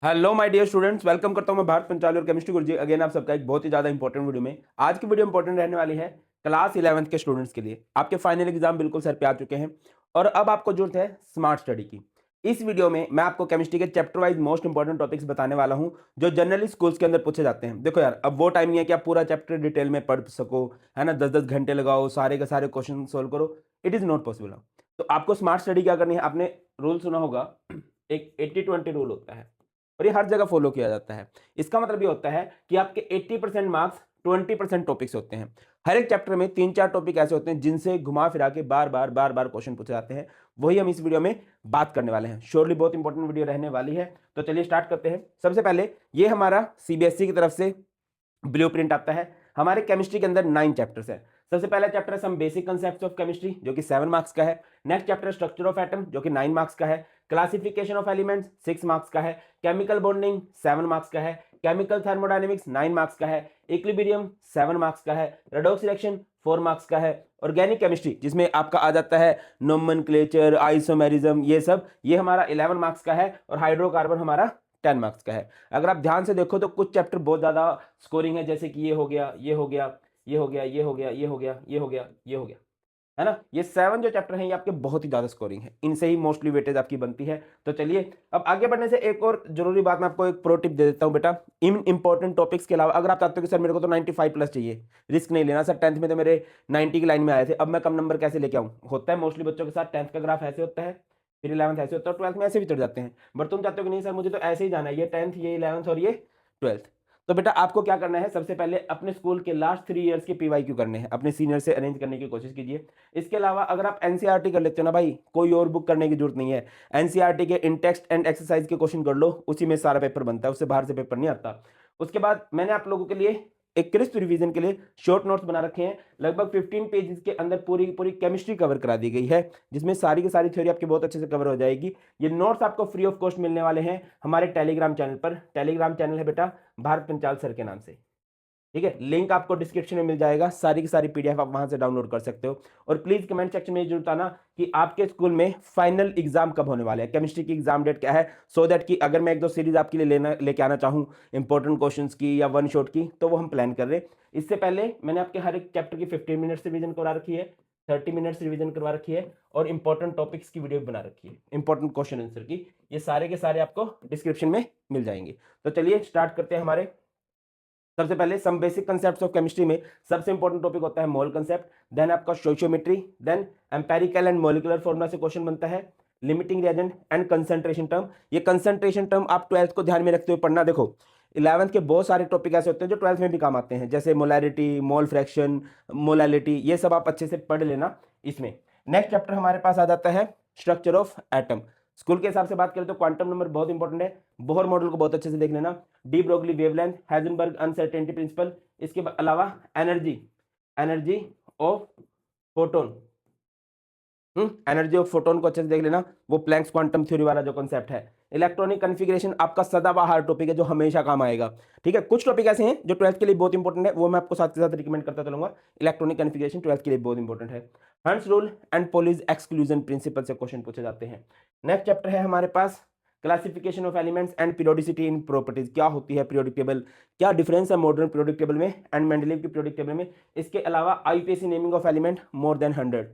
Hello my dear students, welcome करता हूं मैं भारत पंचाली और केमिस्ट्री गुरुजी अगेन आप सबका एक बहुत ही ज़्यादा इंपॉर्टेंट वीडियो में। आज की वीडियो इंपॉर्टेंट रहने वाली है क्लास 11th के स्टूडेंट्स के लिए। आपके फाइनल एग्जाम बिल्कुल सर पे आ चुके हैं और अब आपको जरूरत है स्मार्ट स्टडी की। इस वीडियो में मैं आपको केमिस्ट्री के chapter wise most important topics बताने वाला हूं जो जनरली स्कूल्स के अंदर पूछे जाते हैं। देखो यार, अब वो टाइम नहीं है कि आप पूरा चैप्टर डिटेल में पढ़ सको, है ना, 10-10 घंटे लगाओ, सारे के सारे क्वेश्चन सोल्व करो। It is not possible. तो आपको स्मार्ट स्टडी क्या करनी है, आपने रूल सुना होगा, एक 80-20 रूल होता है और ये हर जगह फॉलो किया जाता है। इसका मतलब ये होता है कि आपके 80% मार्क्स 20% टॉपिक्स होते हैं। हर एक चैप्टर में 3-4 टॉपिक ऐसे होते हैं जिनसे घुमा फिरा के बार बार क्वेश्चन पूछे जाते हैं। वही हम इस वीडियो में बात करने वाले हैं। श्योरली बहुत इंपॉर्टेंट वीडियो रहने वाली है। तो चलिए स्टार्ट करते हैं। सबसे पहले ये हमारा सीबीएसई की तरफ से ब्लूप्रिंट आता है। हमारे केमिस्ट्री के अंदर 9 चैप्टर्स है। सबसे पहला चैप्टर है some basic concepts of chemistry जो कि 7 मार्क्स का है। Next chapter structure of atom जो कि 9 मार्क्स का है। क्लासिफिकेशन ऑफ एलिमेंट्स 6 मार्क्स का है। केमिकल बॉन्डिंग 7 मार्क्स का है। केमिकल थर्मोडायनेमिक्स 9 मार्क्स का है। इक्विलिब्रियम 7 मार्क्स का है। रेडॉक्स रिएक्शन 4 मार्क्स का है। ऑर्गेनिक केमिस्ट्री जिसमें आपका आ जाता है नोमेनक्लेचर, आइसोमेरिज्म, ये हमारा 11 मार्क्स का है और हाइड्रोकार्बन हमारा 10 मार्क्स का है। अगर आप ध्यान से देखो तो कुछ चैप्टर बहुत ज्यादा स्कोरिंग है, जैसे कि ये हो गया, ये हो गया, ये हो गया, ये हो गया, ये हो गया, ये हो गया, ये हो गया, है ना। ये 7 जो चैप्टर हैं ये आपके बहुत ही ज्यादा स्कोरिंग है, इनसे ही मोस्टली वेटेज आपकी बनती है। तो चलिए अब आगे बढ़ने से एक और जरूरी बात मैं आपको एक प्रो टिप दे देता हूं बेटा। इन इंपॉर्टेंट टॉपिक्स के अलावा अगर आप चाहते हो कि सर मेरे को तो 95 प्लस चाहिए, रिस्क नहीं लेना सर, 10th में तो मेरे 90 की लाइन में आए थे, अब मैं कम नंबर कैसे लेके आऊं, होता है मोस्टली बच्चों के साथ। 10th का ग्राफ ऐसे होता है, फिर 11th ऐसे होता है, 12th में ऐसे भी चढ़ जाते हैं। बट तुम चाहते हो कि नहीं सर मुझे तो ऐसे ही जाना है, ये 10th, ये 11th और ये 12th। तो बेटा आपको क्या करना है, सबसे पहले अपने स्कूल के लास्ट 3 इयर्स के पीवाईक्यू करने हैं, अपने सीनियर से अरेंज करने की कोशिश कीजिए। इसके अलावा अगर आप एनसीईआरटी कर लेते हो ना भाई, कोई और बुक करने की जरूरत नहीं है। एनसीईआरटी के इन टेक्स्ट एंड एक्सरसाइज के क्वेश्चन कर लो, उसी में सारा पेपर बनता है, उससे बाहर से पेपर नहीं आता। उसके बाद मैंने आप लोगों के लिए एक क्रिस्प रिवीजन के लिए शॉर्ट नोट्स बना रखे हैं। लगभग 15 पेजेस के अंदर पूरी पूरी केमिस्ट्री कवर करा दी गई है, जिसमें सारी की सारी थ्योरी आपकी बहुत अच्छे से कवर हो जाएगी। ये नोट्स आपको फ्री ऑफ कॉस्ट मिलने वाले हैं हमारे टेलीग्राम चैनल पर। टेलीग्राम चैनल है बेटा भारत पंचाल सर के नाम से, ठीक है। लिंक आपको डिस्क्रिप्शन में मिल जाएगा, सारी की सारी पीडीएफ आप वहां से डाउनलोड कर सकते हो। और प्लीज कमेंट सेक्शन में जरूर बताना कि आपके स्कूल में फाइनल एग्जाम कब होने वाले हैं, केमिस्ट्री की एग्जाम डेट क्या है, सो दैट कि अगर मैं 1-2 सीरीज आपके लिए लेके आना चाहूँ इंपॉर्टेंट क्वेश्चंस की या वन शॉट की, तो वो हम प्लान कर रहे हैं। इससे पहले मैंने आपके हर एक चैप्टर की 15 मिनट्स रिवीजन करवा रखी है, 30 मिनट्स रिवीजन करवा रखी है और इंपॉर्टेंट टॉपिक्स की वीडियो बना रखी है, इंपॉर्टेंट क्वेश्चन आंसर की। ये सारे के सारे आपको डिस्क्रिप्शन में मिल जाएंगे। तो चलिए स्टार्ट करते हैं। हमारे सबसे पहले some basic concepts of chemistry में सबसे इंपॉर्टेंट टॉपिक होता है मोल कांसेप्ट, देन आपका stoichiometry, then empirical and molecular formula से क्वेश्चन बनता है, limiting reagent and concentration term. ये कंसंट्रेशन टर्म आप 12th को ध्यान में रखते हुए पढ़ना। देखो 11th के बहुत सारे टॉपिक ऐसे होते हैं जो 12th में भी काम आते हैं, जैसे मोलैरिटी, मोल फ्रैक्शन, मोलैलिटी, ये सब आप अच्छे से पढ़ लेना इसमें। नेक्स्ट चैप्टर हमारे पास आ जाता है स्ट्रक्चर ऑफ एटम। स्कूल के हिसाब से बात करें तो क्वांटम नंबर बहुत इंपॉर्टेंट है, बोहर मॉडल को बहुत अच्छे से देख लेना, de Broglie wavelength, Heisenberg uncertainty principle. इसके अलावा energy, energy of photon, energy of photon को अच्छे से देख लेना, वो प्लैंक्स क्वांटम थ्योरी वाला जो कॉन्सेप्ट है। इलेक्ट्रॉनिक कॉन्फ़िगरेशन आपका सदाबहार टॉपिक है जो हमेशा काम आएगा, ठीक है। कुछ टॉपिक ऐसे हैं जो 12th के लिए बहुत इंपॉर्टेंट है, वो मैं आपको साथ के साथ रिकमेंड करता चलूंगा। इलेक्ट्रॉनिक कॉन्फ़िगरेशन 12th के लिए बहुत इंपॉर्टेंट है। Hund's rule and Pauli's exclusion principle से क्वेश्चन पूछे जाते हैं। नेक्स्ट चैप्टर है हमारे पास classification of elements and periodicity in properties. क्या होती है पीरियोडिक टेबल, क्या डिफरेंस है मॉडर्न पीरियोडिक टेबल में एंड मेंडलीव की पीरियोडिक टेबल में। इसके अलावा IUPAC naming of element more than 100।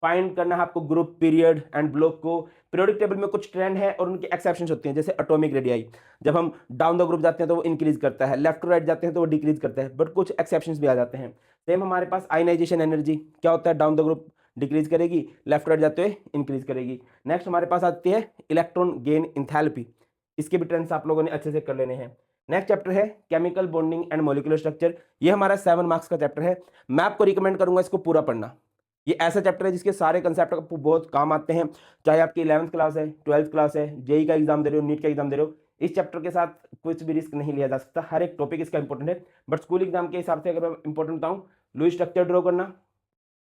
Find करना है आपको ग्रुप, पीरियड एंड ब्लॉक को। पीरियोडिक टेबल में कुछ ट्रेंड है और उनके एक्सेप्शंस होते हैं, जैसे एटॉमिक रेडियाई, जब हम डाउन द ग्रुप जाते हैं तो वो इंक्रीज करता है, लेफ्ट टू राइट जाते हैं तो वो डिक्रीज करता है, बट कुछ एक्सेप्शंस भी आ जाते हैं। सेम हमारे पास आयनाइजेशन एनर्जी क्या होता है, डाउन द ग्रुप डिक्रीज करेगी, लेफ्ट राइट जाते हुए इंक्रीज करेगी। नेक्स्ट हमारे पास आती है इलेक्ट्रॉन गेन इंथैल्पी, इसके भी ट्रेंड्स आप लोगों ने अच्छे से कर लेने हैं। नेक्स्ट चैप्टर है chemical bonding and molecular structure, ये हमारा 7 मार्क्स का चैप्टर है। मैं आपको रिकमेंड करूंगा इसको पूरा पढ़ना। ये ऐसा चैप्टर है जिसके सारे कंसेप्ट आपको बहुत काम आते हैं, चाहे आपकी 11th क्लास है, 12th क्लास है, जेई का एग्जाम दे रहे हो, नीट का एग्जाम दे रहे हो, इस चैप्टर के साथ कुछ भी रिस्क नहीं लिया जा सकता। हर एक टॉपिक इसका इंपॉर्टेंट है। बट स्कूल एग्जाम के हिसाब से अगर मैं इंपॉर्टेंट बताऊं, लुईस स्ट्रक्चर ड्रॉ करना,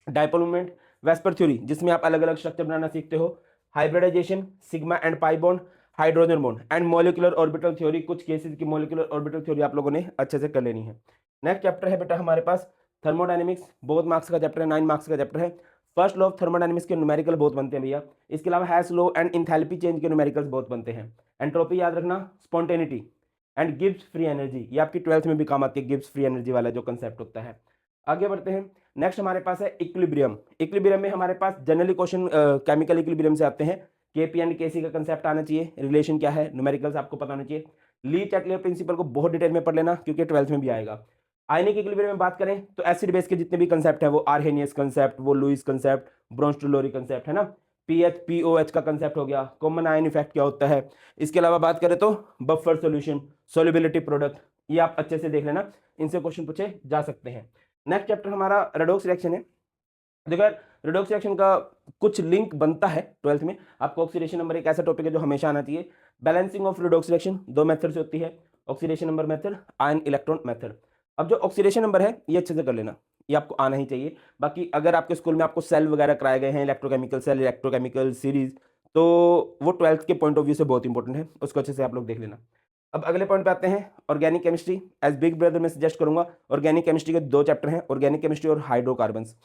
डायपोल मूवमेंट, वेस्पर थ्योरी जिसमें आप अलग अलग स्ट्रक्चर बनाना सीखते हो, hybridisation, sigma and pi bond, hydrogen bond and molecular orbital theory. कुछ केसेस की मॉलिक्यूलर ऑर्बिटल थ्योरी आप लोगों ने अच्छे से कर लेनी है। नेक्स्ट चैप्टर है बेटा हमारे पास थर्मोडायनेमिक्स, बहुत मार्क्स का चैप्टर है, 9 मार्क्स का चैप्टर है। फर्स्ट लॉ ऑफ थर्मोडायनेमिक्स के न्यूमेरिकल बहुत बनते हैं भैया। इसके अलावा Hess law and enthalpy change के न्यूमेरिकल्स बहुत बनते हैं। एंट्रोपी याद रखना, spontaneity and Gibbs free energy, ये आपकी 12th में भी काम आती है, गिब्स फ्री एनर्जी वाला जो कंसेप्ट होता है। आगे बढ़ते हैं। नेक्स्ट हमारे पास है इक्विलिब्रियम। इक्विलिब्रियम में हमारे पास जनरली क्वेश्चन केमिकल इक्विलिब्रियम से आते हैं। केपी एंड केसी का कंसेप्ट आना चाहिए, रिलेशन क्या है, न्यूमेरिकल्स आपको पता होना चाहिए। ली टेक्लियर प्रिंसिपल को बहुत डिटेल में पढ़ लेना क्योंकि 12th में भी आएगा। आयनिक इक्विलिब्रियम में बात करें तो एसिड बेस के जितने भी कंसेप्ट है, वो आर्हेनियस कंसेप्ट, वो लुईस कंसेप्ट, ब्रोंस्टोलोरी कंसेप्ट, है ना, पीएच पीओएच का कंसेप्ट हो गया, कॉमन आयन इफेक्ट क्या होता है। इसके अलावा बात करें तो बफर सॉल्यूशन, सॉल्युबिलिटी प्रोडक्ट, ये आप अच्छे से देख लेना, इनसे क्वेश्चन पूछे जा सकते हैं। नेक्स्ट चैप्टर हमारा रेडॉक्स रिएक्शन है। देखो यार, रेडॉक्स रिएक्शन का कुछ लिंक बनता है 12th में। आपको ऑक्सीडेशन नंबर एक ऐसा टॉपिक है जो हमेशा आना चाहिए। Balancing of redox reaction 2 method से होती है, oxidation number method, ion electron method. अब जो ऑक्सीडेशन नंबर है ये अच्छे से कर लेना, ये आपको आना ही चाहिए। बाकी अगर आपके स्कूल में आपको सेल वगैरह कराए गए हैं, इलेक्ट्रोकेमिकल सेल, इलेक्ट्रोकेमिकल सीरीज, तो वो 12th के पॉइंट ऑफ व्यू से बहुत इंपॉर्टेंट है, उसको अच्छे से आप लोग देख लेना। अब अगले पॉइंट पे आते हैं, organic chemistry. As big brother मैं सजेस्ट करूंगा, ऑर्गेनिक केमिस्ट्री के 2 चैप्टर हैं, ऑर्गेनिक केमिस्ट्री और हाइड्रोकार्बन्स।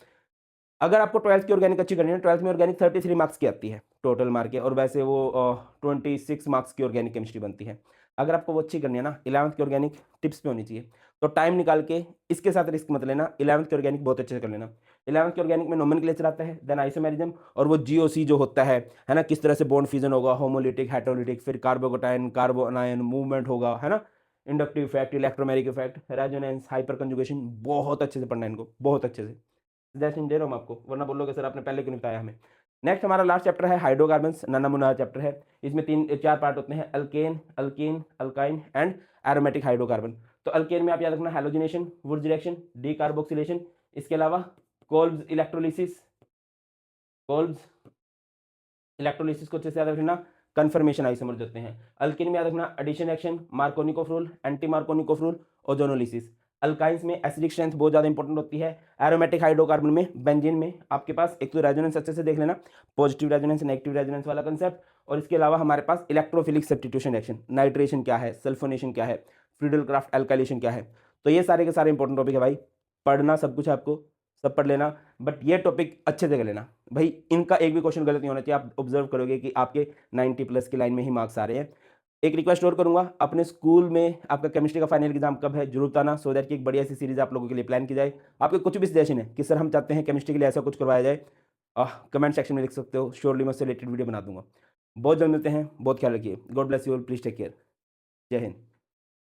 अगर आपको 12th की ऑर्गेनिक अच्छी करनी है, 12th में ऑर्गेनिक 33 मार्क्स की आती है टोटल मार्क है, और वैसे वो 26 मार्क्स की ऑर्गेनिक केमिस्ट्री बनती है। अगर आपको वो अच्छी करनी है ना, 11th की ऑर्गेनिक टिप्स पे होनी चाहिए, तो टाइम निकाल के इसके साथ रिस्क मत लेना, 11th की ऑर्गेनिक बहुत अच्छे से कर लेना। 11th की ऑर्गेनिक में नोमेनक्लेचर आता है, देन आइसोमेरिज्म, और वो जीओसी जो होता है ना, किस तरह से बॉन्ड फ्यूजन होगा, होमोलिटिक, हेटेरोलिटिक, फिर कार्बोकटायन, कार्बोनायन मूवमेंट होगा, है ना, inductive effect, electromeric effect, resonance, hyper conjugation, बहुत अच्छे से पढ़ना है इनको, बहुत अच्छे से। सजेशन दे रहा हूँ मैं आपको, वरना बोलोगे सर आपने पहले क्यों नहीं बताया हमें। नेक्स्ट हमारा लास्ट चैप्टर है हाइड्रोकार्बन्स, नन्ना मुन्ना चैप्टर है। इसमें 4 पार्ट होते हैं, alkane, alkyne, alkyne and aromatic hydrocarbon. तो अल्केन में आप याद रखना हैलोजिनेशन, वुड्स रिएक्शन, डीकार्बोक्सिलेशन। इसके अलावा कोल्ब्स इलेक्ट्रोलिसिस, कोल्ब्स इलेक्ट्रोलिसिस को अच्छे से याद रखना, कन्फर्मेशन आइसोमर्स होते हैं। अल्किन में याद रखना addition action, Markovnikov rule, anti Markovnikov rule, ozonolysis. Alkynes में एसिडिक स्ट्रेंथ बहुत ज़्यादा इंपॉर्टेंट होती है। एरोमेटिक हाइड्रोकार्बन में, बेंजीन में आपके पास एक तो रेजोनेंस अच्छे से देख लेना, पॉजिटिव रेजोनेंस, नेगेटिव रेजोनेंस वाला कंसेप्ट, और इसके अलावा हमारे पास इलेक्ट्रोफिलिक सब्स्टिट्यूशन रिएक्शन, नाइट्रेशन क्या है, सल्फोनेशन क्या है, फ्रीडल क्राफ्ट एल्काइलेशन क्या है। तो ये सारे के सारे इंपॉर्टेंट टॉपिक है भाई, पढ़ना सब कुछ है आपको, सब पढ़ लेना, बट ये टॉपिक अच्छे से कर लेना भाई, इनका एक भी क्वेश्चन गलत नहीं होना चाहिए। आप ऑब्जर्व करोगे कि आपके 90+ की लाइन में ही मार्क्स आ रहे हैं। एक रिक्वेस्ट और करूंगा, अपने स्कूल में आपका केमिस्ट्री का फाइनल एग्जाम कब है जरूर बताना, सो दैट कि एक बढ़िया सी सीरीज आप लोगों के लिए प्लान की जाए। आपके कुछ भी सजेशन है कि सर हम चाहते हैं केमिस्ट्री के लिए ऐसा कुछ करवाया जाए, कमेंट सेक्शन में लिख सकते हो, श्योरली मैं उससे रिलेटेड वीडियो बना दूंगा। बहुत जल्द मिलते हैं, बहुत ख्याल रखिए, God bless you all, please take care, जय हिंद।